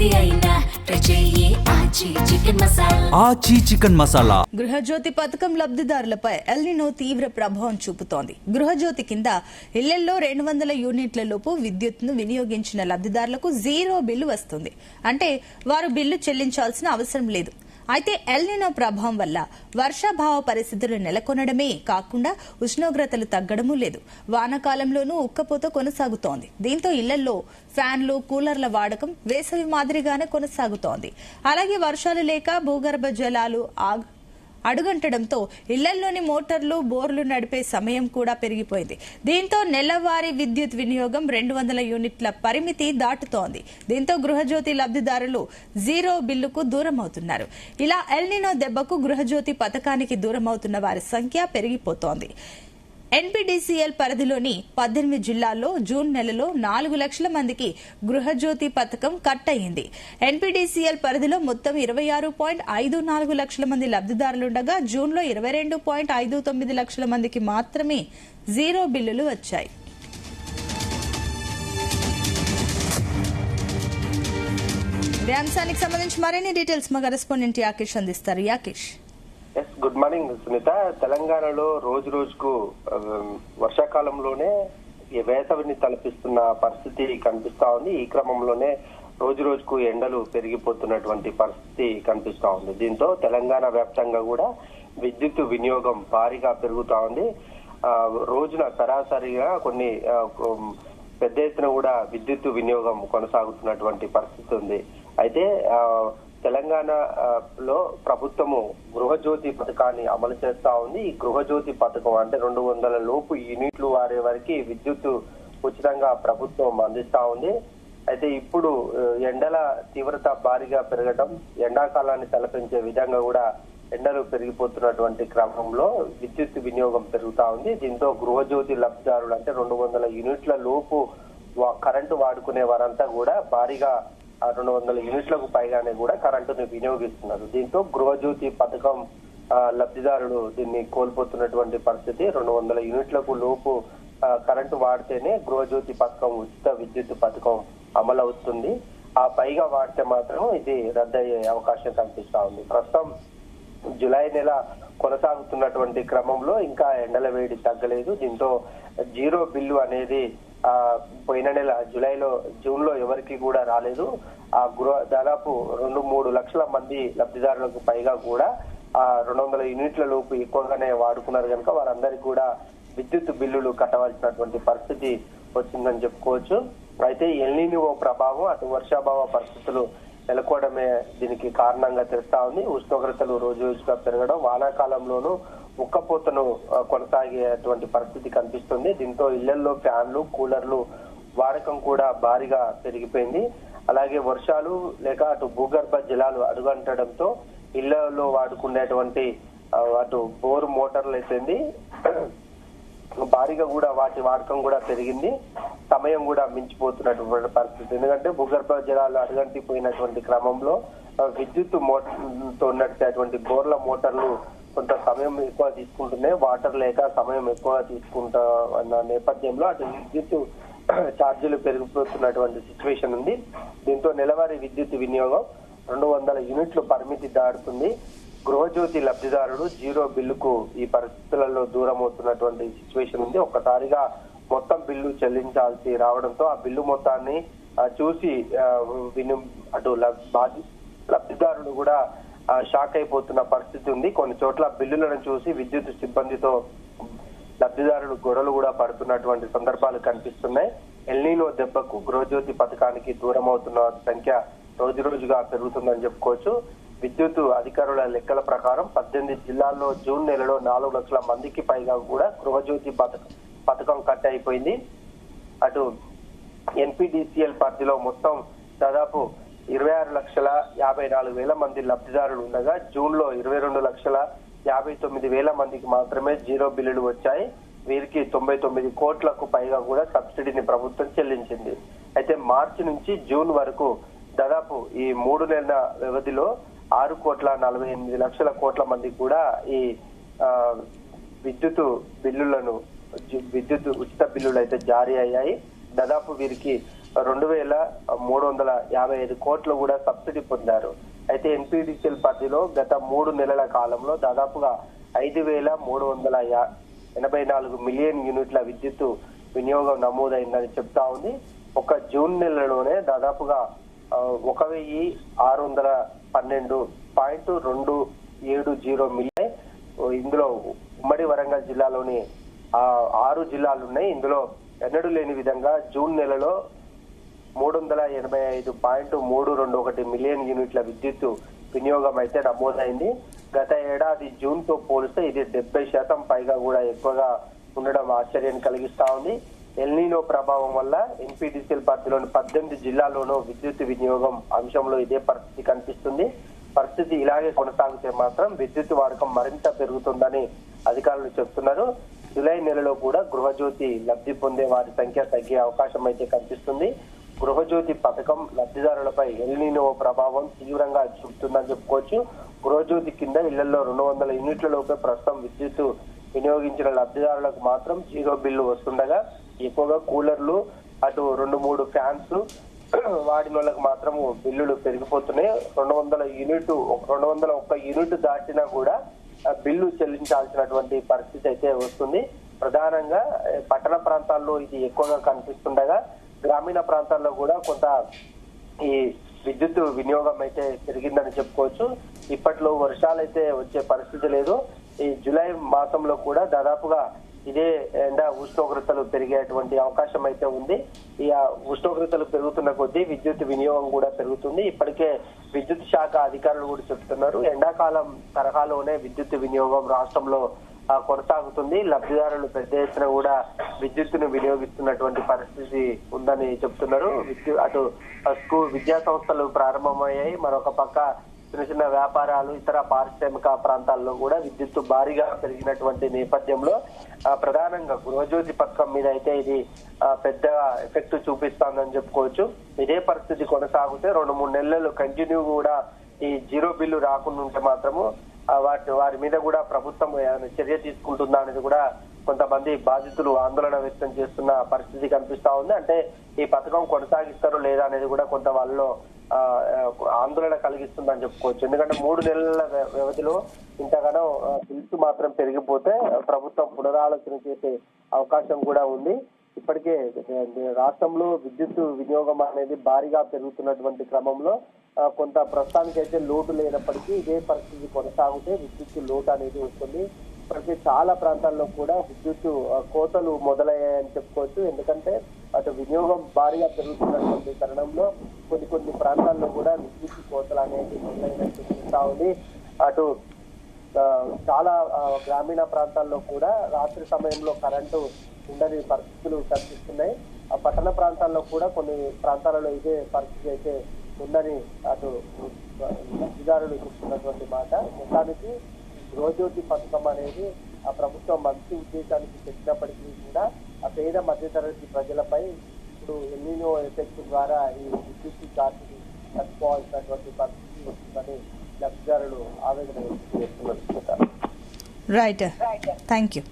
ఆచి చికెన్ మసాలా. గృహజ్యోతి పథకం లబ్ధిదారులపై ఎల్నినో తీవ్ర ప్రభావం చూపుతోంది. గృహజ్యోతి కింద ఇళ్లలో 200 యూనిట్ల లోపు విద్యుత్ను వినియోగించిన లబ్ధిదారులకు జీరో బిల్లు వస్తుంది. అంటే వారు బిల్లు చెల్లించాల్సిన అవసరం లేదు. అయితే ఎల్నినో ప్రభావం వల్ల వర్షాభావ పరిస్థితులు నెలకొనడమే కాకుండా ఉష్ణోగ్రతలు తగ్గడమూ లేదు. వానాకాలంలోనూ ఉక్కపోత కొనసాగుతోంది. దీంతో ఇళ్లలో ఫ్యాన్లు, కూలర్ల వాడకం వేసవి మాదిరిగానే కొనసాగుతోంది. అలాగే వర్షాలు లేక భూగర్భ జలాలు అడుగంటడంతో ఇళ్లలోని మోటార్లు, బోర్లు నడిపే సమయం కూడా పెరిగిపోయింది. దీంతో నెలవారీ విద్యుత్ వినియోగం 200 యూనిట్ల పరిమితి దాటుతోంది. దీంతో గృహజ్యోతి లబ్ధిదారులు జీరో బిల్లుకు దూరమవుతున్నారు. ఇలా ఎల్నినో దెబ్బకు గృహజ్యోతి పథకానికి దూరమవుతున్న వారి సంఖ్య పెరిగిపోతోంది. ఎన్పీడీసీఎల్ పరిధిలోని 18 జిల్లాల్లో జూన్ నెలలో 4 లక్షల మందికి గృహజ్యోతి పథకం కట్ అయింది. ఎన్పీడీసీఎల్ పరిధిలో మొత్తం 26.54 లక్షల మంది లబ్ధిదారులుండగా జూన్లో 22.59 లక్షల మందికి మాత్రమే జీరో బిల్లులు వచ్చాయి. ఇదే అంశానికి సంబంధించి మరిన్ని డీటెయిల్స్ మా కరెస్పాండెంట్ యాకేష్ అందిస్తారు. యాకేష్. Good morning Sunitha. తెలంగాణలో రోజు రోజుకు వర్షాకాలంలోనే వేసవిని తలపిస్తున్న పరిస్థితి కనిపిస్తా ఉంది. ఈ క్రమంలోనే రోజు రోజుకు ఎండలు పెరిగిపోతున్నటువంటి పరిస్థితి కనిపిస్తా ఉంది. దీంతో తెలంగాణ వ్యాప్తంగా కూడా విద్యుత్ వినియోగం భారీగా పెరుగుతా ఉంది. రోజున సరాసరిగా కొన్ని పెద్ద ఎత్తున కూడా విద్యుత్ వినియోగం కొనసాగుతున్నటువంటి పరిస్థితి ఉంది. అయితే తెలంగాణలో ప్రభుత్వము గృహజ్యోతి పథకాన్ని అమలు చేస్తా ఉంది. ఈ గృహజ్యోతి పథకం అంటే 200 లోపు యూనిట్లు వారే వరకు విద్యుత్ ఉచితంగా ప్రభుత్వం అందిస్తా ఉంది. అయితే ఇప్పుడు ఎండల తీవ్రత భారీగా పెరగడం, ఎండాకాలాన్ని తలపించే విధంగా కూడా ఎండలు పెరిగిపోతున్నటువంటి క్రమంలో విద్యుత్ వినియోగం పెరుగుతా ఉంది. దీంతో గృహజ్యోతి లబ్ధిదారులు అంటే 200 యూనిట్ల లోపు కరెంటు వాడుకునే వారంతా కూడా భారీగా 200 యూనిట్లకు పైగానే కూడా కరెంటును వినియోగిస్తున్నారు. దీంతో గృహజ్యోతి పథకం లబ్ధిదారులు దీన్ని కోల్పోతున్నటువంటి పరిస్థితి. 200 యూనిట్లకు లోపు కరెంటు వాడితేనే గృహజ్యోతి పథకం ఉచిత విద్యుత్ పథకం అమలు అవుతుంది. ఆ పైగా వాడితే మాత్రం ఇది రద్దయ్యే అవకాశం కనిపిస్తా ఉంది. ప్రస్తుతం జూలై నెల కొనసాగుతున్నటువంటి క్రమంలో ఇంకా ఎండల వేడి తగ్గలేదు. దీంతో జీరో బిల్లు అనేది పోయిన నెల జూన్ లో ఎవరికి కూడా రాలేదు. దాదాపు 2-3 లక్షల మంది లబ్ధిదారులకు పైగా కూడా 200 యూనిట్ల లోపు ఎక్కువగానే వాడుకున్నారు కనుక వారందరికీ కూడా విద్యుత్ బిల్లులు కట్టవలసినటువంటి పరిస్థితి వచ్చిందని చెప్పుకోవచ్చు. అయితే ఎల్నినో ప్రభావం, అటు వర్షాభావ పరిస్థితులు నెలకొనడమే దీనికి కారణంగా తెలుస్తా ఉంది. ఉష్ణోగ్రతలు రోజు రోజుగా పెరగడం, వానాకాలంలోనూ ఉక్కపోతను కొనసాగేటువంటి పరిస్థితి కనిపిస్తుంది. దీంతో ఇళ్లలో ఫ్యాన్లు, కూలర్లు వాడకం కూడా భారీగా పెరిగిపోయింది. అలాగే వర్షాలు లేక అటు భూగర్భ జలాలు అడుగంటడంతో ఇళ్లలో వాడుకునేటువంటి అటు బోరు మోటార్లు అయితేంది భారీగా కూడా వాటి వాడకం కూడా పెరిగింది. సమయం కూడా మించిపోతున్నటువంటి పరిస్థితి. ఎందుకంటే భూగర్భ జలాలు అడుగంటిపోయినటువంటి క్రమంలో విద్యుత్ మోటార్తో నడిచేటువంటి బోర్ల మోటార్లు కొంత సమయం ఎక్కువ తీసుకుంటున్నాయి. వాటర్ లేక సమయం ఎక్కువ తీసుకుంటా అన్న నేపథ్యంలో అటు విద్యుత్ ఛార్జీలు పెరిగిపోతున్నటువంటి సిచ్యువేషన్ ఉంది. దీంతో నెలవారీ విద్యుత్ వినియోగం 200 యూనిట్లు పరిమితి దాటుతుంది. గృహజ్యోతి లబ్ధిదారుడు జీరో బిల్లుకు ఈ పరిస్థితులలో దూరం అవుతున్నటువంటి సిచ్యువేషన్ ఉంది. ఒక్కసారిగా మొత్తం బిల్లు చెల్లించాల్సి రావడంతో ఆ బిల్లు మొత్తాన్ని చూసి అటు లబ్ధిదారులు కూడా షాక్ అయిపోతున్న పరిస్థితి ఉంది. కొన్ని చోట్ల బిల్లులను చూసి విద్యుత్ సిబ్బందితో లబ్ధిదారులు గొడవలు కూడా పడుతున్నటువంటి సందర్భాలు కనిపిస్తున్నాయి. ఎల్నినో దెబ్బకు గృహజ్యోతి పథకానికి దూరం అవుతున్న సంఖ్య రోజు రోజుగా పెరుగుతుందని చెప్పుకోవచ్చు. విద్యుత్ అధికారుల లెక్కల ప్రకారం 18 జిల్లాల్లో జూన్ నెలలో 4 లక్షల మందికి పైగా కూడా గృహజ్యోతి పథకం కట్ అయిపోయింది. అటు ఎన్పీడీసీఎల్ పరిధిలో మొత్తం దాదాపు 26,54,000 మంది లబ్ధిదారులు ఉండగా జూన్ లో 22,59,000 మందికి మాత్రమే జీరో బిల్లులు వచ్చాయి. వీరికి 99 కోట్లకు పైగా కూడా సబ్సిడీని ప్రభుత్వం చెల్లించింది. అయితే మార్చి నుంచి జూన్ వరకు దాదాపు ఈ 3 నెలల వ్యవధిలో 6,48,00,000 మందికి కూడా ఈ విద్యుత్ ఉచిత బిల్లులు అయితే జారీ అయ్యాయి. దాదాపు వీరికి 2,355 కోట్లు కూడా సబ్సిడీ పొందారు. అయితే ఎన్పీడీసీఎల్ పరిధిలో గత 3 నెలల కాలంలో దాదాపుగా 5,384 మిలియన్ యూనిట్ల విద్యుత్ వినియోగం నమోదైందని చెప్తా ఉంది. ఒక జూన్ నెలలోనే దాదాపుగా 1,612.270 మిలియన్. ఇందులో ఉమ్మడి వరంగల్ జిల్లాలోని 6 జిల్లాలు ఉన్నాయి. ఇందులో ఎన్నడూ లేని విధంగా జూన్ నెలలో 385.321 మిలియన్ యూనిట్ల విద్యుత్ వినియోగం అయితే నమోదైంది. గత ఏడాది జూన్ తో పోలిస్తే ఇది 70% పైగా కూడా ఎక్కువగా ఉండడం ఆశ్చర్యాన్ని కలిగిస్తా ఉంది. ఎల్నినో ప్రభావం వల్ల ఎన్పీడీసీఎల్ పరిధిలోని 18 జిల్లాల్లోనూ విద్యుత్ వినియోగం అంశంలో ఇదే పరిస్థితి కనిపిస్తుంది. పరిస్థితి ఇలాగే కొనసాగితే మాత్రం విద్యుత్ వాడకం మరింత పెరుగుతుందని అధికారులు చెబుతున్నారు. జూలై నెలలో కూడా గృహజ్యోతి లబ్ధి పొందే వారి సంఖ్య తగ్గే అవకాశం అయితే కనిపిస్తుంది. గృహజ్యోతి పథకం లబ్ధిదారులపై ఎల్నినో ప్రభావం తీవ్రంగా చూపుతుందని చెప్పుకోవచ్చు. గృహజ్యోతి కింద ఇళ్లలో 200 యూనిట్ల లోపే ప్రస్తుతం విద్యుత్ వినియోగించిన లబ్ధిదారులకు మాత్రం 0 బిల్లు వస్తుండగా, ఎక్కువగా కూలర్లు, అటు 2-3 ఫ్యాన్స్ వాడిన వాళ్ళకి మాత్రము బిల్లులు పెరిగిపోతున్నాయి. 201 యూనిట్ దాటినా కూడా బిల్లు చెల్లించాల్సినటువంటి పరిస్థితి అయితే వస్తుంది. ప్రధానంగా పట్టణ ప్రాంతాల్లో ఇది ఎక్కువగా కనిపిస్తుండగా, గ్రామీణ ప్రాంతాల్లో కూడా కొంత ఈ విద్యుత్ వినియోగం అయితే పెరిగిందని చెప్పుకోవచ్చు. ఇప్పట్లో వర్షాలు అయితే వచ్చే పరిస్థితి లేదు. ఈ జూలై మాసంలో కూడా దాదాపుగా ఇదే ఉష్ణోగ్రతలు పెరిగేటువంటి అవకాశం అయితే ఉంది. ఈ ఉష్ణోగ్రతలు పెరుగుతున్న కొద్దీ విద్యుత్ వినియోగం కూడా పెరుగుతుంది. ఇప్పటికే విద్యుత్ శాఖ అధికారులు కూడా చెప్తున్నారు, ఎండాకాలం తరహాలోనే విద్యుత్ వినియోగం రాష్ట్రంలో కొనసాగుతుంది. లబ్ధిదారులు పెద్ద ఎత్తున కూడా విద్యుత్తును వినియోగిస్తున్నటువంటి పరిస్థితి ఉందని చెప్తున్నారు. అటు విద్యా సంస్థలు ప్రారంభమయ్యాయి. మరొక పక్క చిన్న చిన్న వ్యాపారాలు, ఇతర పారిశ్రామిక ప్రాంతాల్లో కూడా విద్యుత్తు భారీగా పెరిగినటువంటి నేపథ్యంలో ప్రధానంగా గృహజ్యోతి పథకం మీద అయితే ఇది పెద్ద ఎఫెక్ట్ చూపిస్తోందని చెప్పుకోవచ్చు. ఇదే పరిస్థితి కొనసాగితే 2-3 నెలలు కంటిన్యూ కూడా ఈ 0 బిల్లు రాకుండా ఉంటే మాత్రము వారి మీద కూడా ప్రభుత్వం చర్య తీసుకుంటుందా అనేది కూడా కొంతమంది బాధితులు ఆందోళన వ్యక్తం చేస్తున్న పరిస్థితి కనిపిస్తా ఉంది. అంటే ఈ పథకం కొనసాగిస్తారో లేదా అనేది కూడా కొంత వాళ్ళలో ఆందోళన కలిగిస్తుందని చెప్పుకోవచ్చు. ఎందుకంటే 3 నెలల వ్యవధిలో ఇంతగానో బిల్స్ మాత్రం పెరిగిపోతే ప్రభుత్వం పునరాలోచన చేసే అవకాశం కూడా ఉంది. ఇప్పటికే రాష్ట్రంలో విద్యుత్ వినియోగం అనేది భారీగా పెరుగుతున్నటువంటి క్రమంలో కొంత ప్రస్తుతానికైతే లోటు లేనప్పటికీ ఇదే పరిస్థితి కొనసాగితే విద్యుత్ లోటు అనేది వస్తుంది. ఇప్పటికే చాలా ప్రాంతాల్లో కూడా విద్యుత్ కోతలు మొదలయ్యాయని చెప్పుకోవచ్చు. ఎందుకంటే అటు వినియోగం భారీగా పెరుగుతున్నటువంటి తరుణంలో కొన్ని ప్రాంతాల్లో కూడా విద్యుత్ కోతలు అనేది మొదలైనట్టు చూస్తా ఉంది. అటు చాలా గ్రామీణ ప్రాంతాల్లో కూడా రాత్రి సమయంలో కరెంటు ఉండని పరిస్థితులు కనిపిస్తున్నాయి. ఆ పట్టణ ప్రాంతాల్లో కూడా కొన్ని ప్రాంతాలలో ఇదే పరిస్థితి అయితే ఉందని అటు అధికారులు చెప్తున్నటువంటి మాట. మొత్తానికి గృహజ్యోతి పథకం అనేది ఆ ప్రభుత్వం మంచి ఉద్దేశానికి పెట్టినప్పటికీ కూడా ఆ పేద మధ్యతరగతి ప్రజలపై ఇప్పుడు ఎల్నినో ఎఫెక్ట్ ద్వారా ఈ విద్యుత్ ఛార్జీలు తట్టుకోవాల్సినటువంటి పరిస్థితి వస్తుందని లబ్ధిదారులు ఆవేదన వ్యక్తం చేస్తున్నారు. Right, thank you.